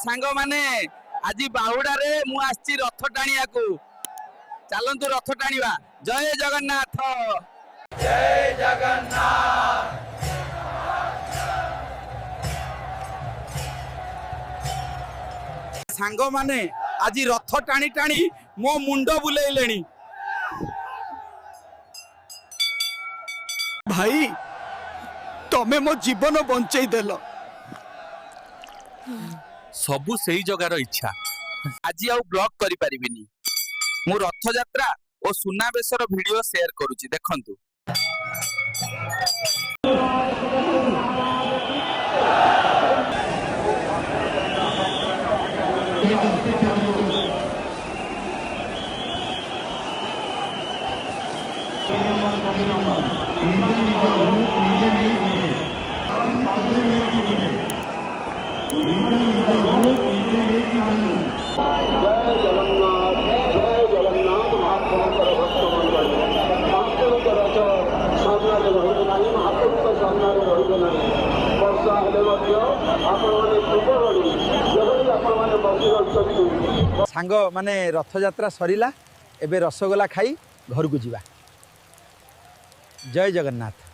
सांग माने आज बाहुड़ा रे मु आछि रथ टाणिया को चलंतु रथ टाणिबा। जय जगन्नाथ जय जगन्नाथ। सांग माने आज रथ टाणी टाणी मो मुंड बुलेइलेनी। भाई तमे मो जीवन बंचई देल। सबु सेही जगार इच्छा आज आउ ब्लॉक करि परिबिनी। मु रथ यात्रा और सुनाबेशर वीडियो शेयर करूची देखंतु। सांग माने रथ यात्रा सरिला एबे रसगोला खाई घर को जीवा। जय जगन्नाथ।